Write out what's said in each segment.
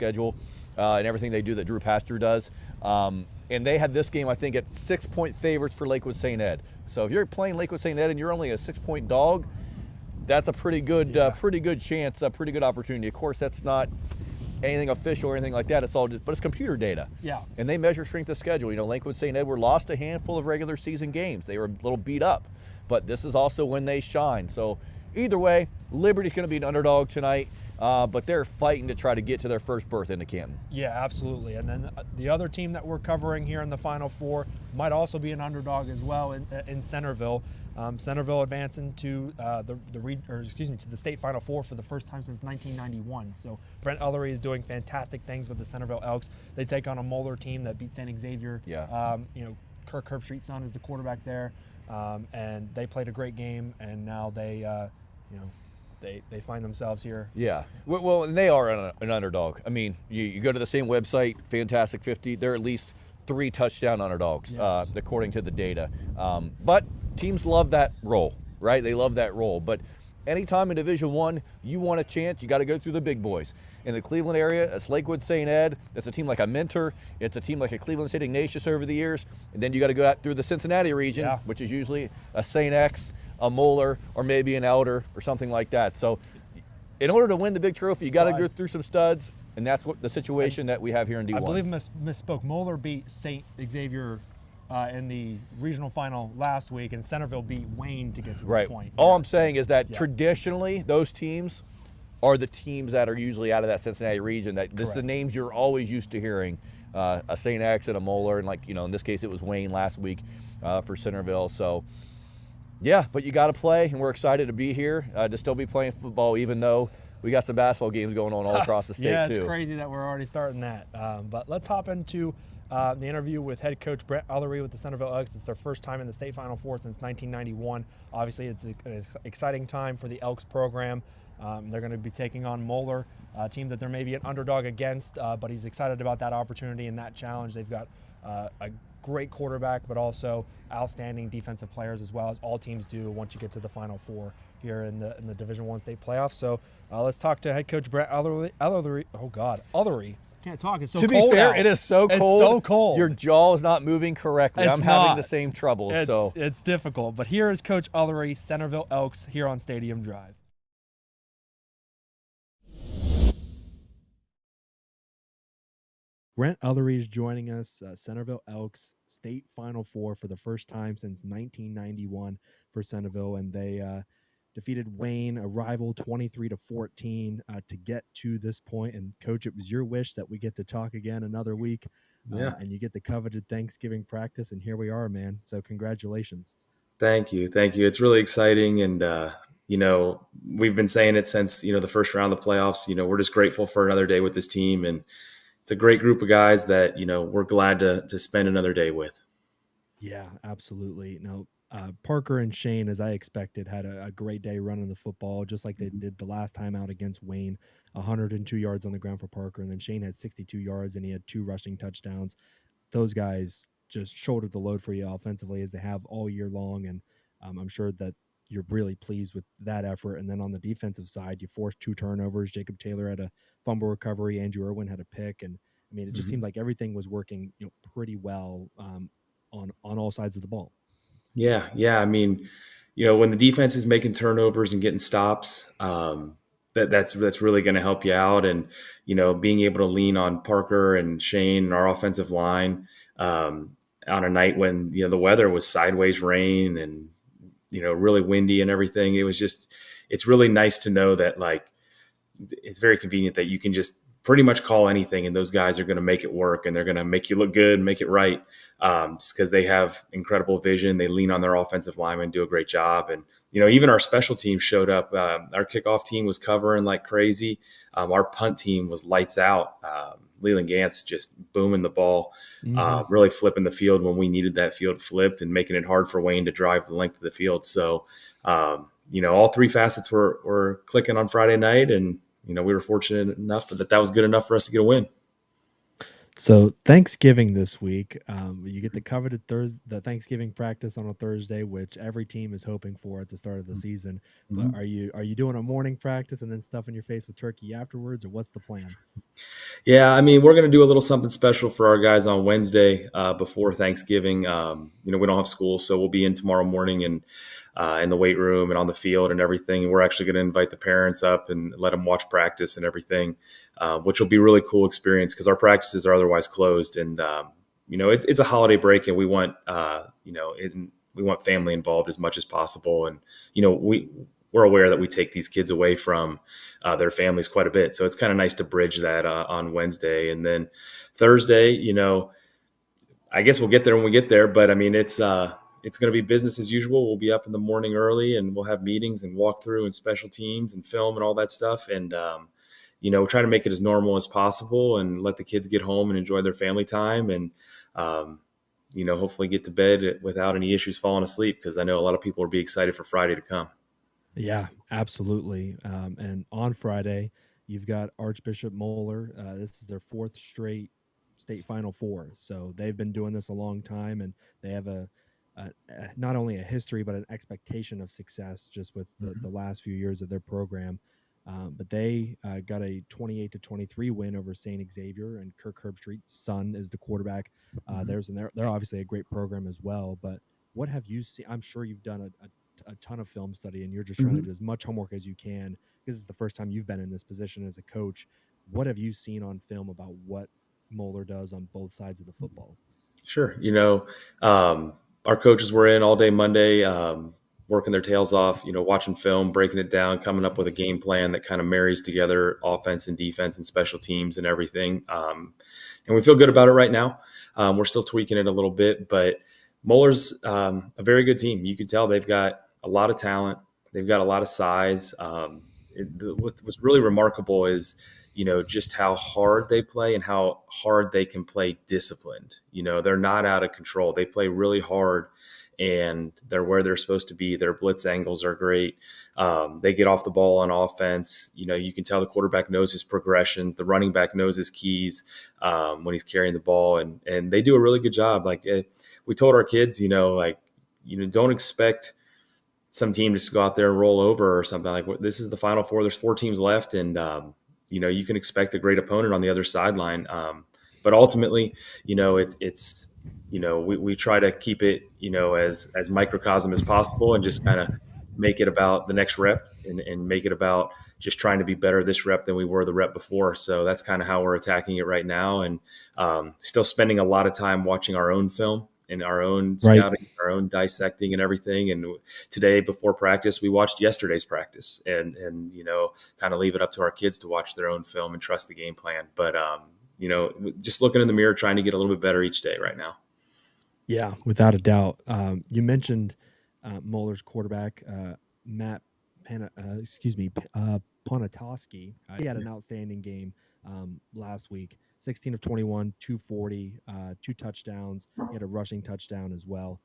schedule and everything they do that Drew Pastor does. And they had this game, I think, at 6-point favorites for Lakewood St. Ed. So if you're playing Lakewood St. Ed and you're only a 6-point dog, that's a pretty good chance, a pretty good opportunity. Of course, that's not anything official or anything like that. It's all just, but it's computer data. Yeah. And they measure strength of schedule. You know, Lakewood St. Edward lost a handful of regular season games. They were a little beat up, but this is also when they shine. So either way, Liberty's going to be an underdog tonight, but they're fighting to try to get to their first berth into Canton. Yeah, absolutely. And then the other team that we're covering here in the Final Four might also be an underdog as well in Centerville. Centerville advancing to the State Final Four for the first time since 1991. So Brent Ellery is doing fantastic things with the Centerville Elks. They take on a Moeller team that beat St. Xavier. Yeah. Kirk Herbstreet's son is the quarterback there, and they played a great game. And now they find themselves here. Yeah. Well, and they are an underdog. I mean, you go to the same website, Fantastic 50. They're at least 3 touchdown underdogs, yes, according to the data. But teams love that role, right? They love that role. But anytime in Division I, you want a chance, you got to go through the big boys. In the Cleveland area, it's Lakewood St. Ed. It's a team like a Mentor. It's a team like a Cleveland St. Ignatius over the years. And then you got to go out through the Cincinnati region, which is usually a St. X, a Moeller, or maybe an Elder or something like that. So in order to win the big trophy, you got to go through some studs. And that's what the situation that we have here in D1. I believe misspoke. Moeller beat St. Xavier in the regional final last week, and Centerville beat Wayne to get to this point. All I'm saying is that traditionally those teams are the teams that are usually out of that Cincinnati region. This is the names you're always used to hearing, a St. X and a Moeller, and in this case it was Wayne last week for Centerville. So yeah, but you got to play, and we're excited to be here to still be playing football, even though we got some basketball games going on all across the state too. Yeah, it's crazy that we're already starting that. But let's hop into the interview with head coach Brent Ellery with the Centerville Elks. It's their first time in the state Final Four since 1991. Obviously, it's an exciting time for the Elks program. They're going to be taking on Moeller, a team that they're maybe an underdog against, but he's excited about that opportunity and that challenge. They've got a great quarterback, but also outstanding defensive players, as well as all teams do once you get to the Final Four here in the Division I state playoffs. So let's talk to head coach Brent Ellery. Ellery. Can't talk. It's so cold. To be fair, out. it is so cold. It's so cold. Your jaw is not moving correctly. I'm having the same trouble. It's difficult. But here is Coach Ellery, Centerville Elks, here on Stadium Drive. Brent Ellery is joining us, Centerville Elks State Final Four for the first time since 1991 for Centerville, and they defeated Wayne, a rival, 23-14 to get to this point. And Coach, it was your wish that we get to talk again another week, and you get the coveted Thanksgiving practice, and here we are, man. So congratulations. Thank you. It's really exciting, and we've been saying it since the first round of the playoffs. We're just grateful for another day with this team, and it's a great group of guys that, we're glad to spend another day with. Yeah, absolutely. No, Parker and Shane, as I expected, had a great day running the football, just like they did the last time out against Wayne. 102 yards on the ground for Parker, and then Shane had 62 yards, and he had 2 rushing touchdowns. Those guys just shouldered the load for you offensively, as they have all year long, and I'm sure that you're really pleased with that effort. And then on the defensive side, you forced 2 turnovers. Jacob Taylor had a fumble recovery. Andrew Irwin had a pick. And I mean, it just seemed like everything was working, pretty well on all sides of the ball. Yeah. I mean, when the defense is making turnovers and getting stops, that's really going to help you out. And, being able to lean on Parker and Shane and our offensive line on a night when, the weather was sideways rain and, really windy and everything. It's really nice to know that, like, it's very convenient that you can just pretty much call anything and those guys are going to make it work, and they're going to make you look good and make it right. Just because they have incredible vision. They lean on their offensive linemen, do a great job. And, even our special teams showed up. Our kickoff team was covering like crazy. Our punt team was lights out. Leland Gantz just booming the ball, really flipping the field when we needed that field flipped and making it hard for Wayne to drive the length of the field. So, all 3 facets were clicking on Friday night, and, we were fortunate enough that was good enough for us to get a win. So Thanksgiving this week, you get the coveted the Thanksgiving practice on a Thursday, which every team is hoping for at the start of the season. But Mhm. are you doing a morning practice and then stuffing your face with turkey afterwards, or what's the plan? Yeah, I mean, we're going to do a little something special for our guys on Wednesday before Thanksgiving. We don't have school, so we'll be in tomorrow morning and in the weight room and on the field and everything. And we're actually going to invite the parents up and let them watch practice and everything, which will be a really cool experience because our practices are otherwise closed. And it's a holiday break, and we want we want family involved as much as possible. And we're aware that we take these kids away from their families quite a bit. So it's kind of nice to bridge that on Wednesday. And then Thursday, I guess we'll get there when we get there. But I mean, it's going to be business as usual. We'll be up in the morning early, and we'll have meetings and walkthrough and special teams and film and all that stuff. And we'll try to make it as normal as possible and let the kids get home and enjoy their family time. And hopefully get to bed without any issues falling asleep, because I know a lot of people will be excited for Friday to come. Yeah, absolutely. And on Friday, you've got Archbishop Moeller. This is their fourth straight state Final Four. So they've been doing this a long time, and they have not only a history but an expectation of success just with the last few years of their program. But they got a 28-23 win over St. Xavier, and Kirk Herbstreit's son is the quarterback. And they're obviously a great program as well. But what have you seen? I'm sure you've done a ton of film study, and you're just trying to Mhm. do as much homework as you can because it's the first time you've been in this position as a coach. What have you seen on film about what Moeller does on both sides of the football? Sure. Our coaches were in all day Monday, working their tails off, watching film, breaking it down, coming up with a game plan that kind of marries together offense and defense and special teams and everything. And we feel good about it right now. We're still tweaking it a little bit, but Moeller's a very good team. You can tell they've got a lot of talent. They've got a lot of size. What's really remarkable is just how hard they play and how hard they can play disciplined. They're not out of control. They play really hard, and they're where they're supposed to be. Their blitz angles are great. They get off the ball on offense. You can tell the quarterback knows his progressions. The running back knows his keys when he's carrying the ball, and they do a really good job. We told our kids, don't expect some team just to go out there and roll over or something. This is the Final Four. There's 4 teams left, and you can expect a great opponent on the other sideline. But ultimately, we try to keep it as microcosm as possible, and just kind of make it about the next rep, and make it about just trying to be better this rep than we were the rep before. So that's kind of how we're attacking it right now, and still spending a lot of time watching our own film and our own Right. scouting, our own dissecting and everything. And today before practice, we watched yesterday's practice, and kind of leave it up to our kids to watch their own film and trust the game plan. But just looking in the mirror, trying to get a little bit better each day right now. Yeah, without a doubt. You mentioned Moeller's quarterback, Matt Ponatoski. He had an outstanding game last week. 16 of 21, 240, 2 touchdowns. He had a rushing touchdown as well.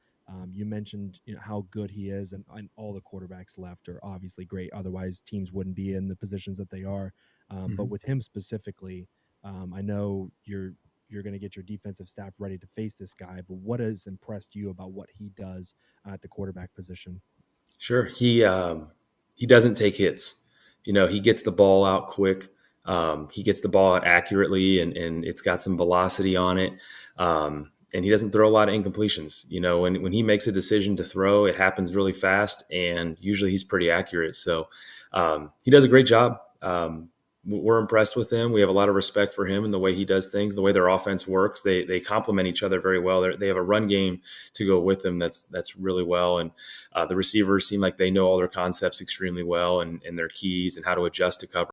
You mentioned how good he is, and all the quarterbacks left are obviously great. Otherwise, teams wouldn't be in the positions that they are. But Mhm. with him specifically, I know you're going to get your defensive staff ready to face this guy. But what has impressed you about what he does at the quarterback position? Sure. He doesn't take hits. He gets the ball out quick. He gets the ball out accurately, and it's got some velocity on it. And he doesn't throw a lot of incompletions. When he makes a decision to throw, it happens really fast, and usually he's pretty accurate. So he does a great job. We're impressed with him. We have a lot of respect for him and the way he does things, the way their offense works. They complement each other very well. They have a run game to go with them that's really well, and the receivers seem like they know all their concepts extremely well, and their keys and how to adjust to cover.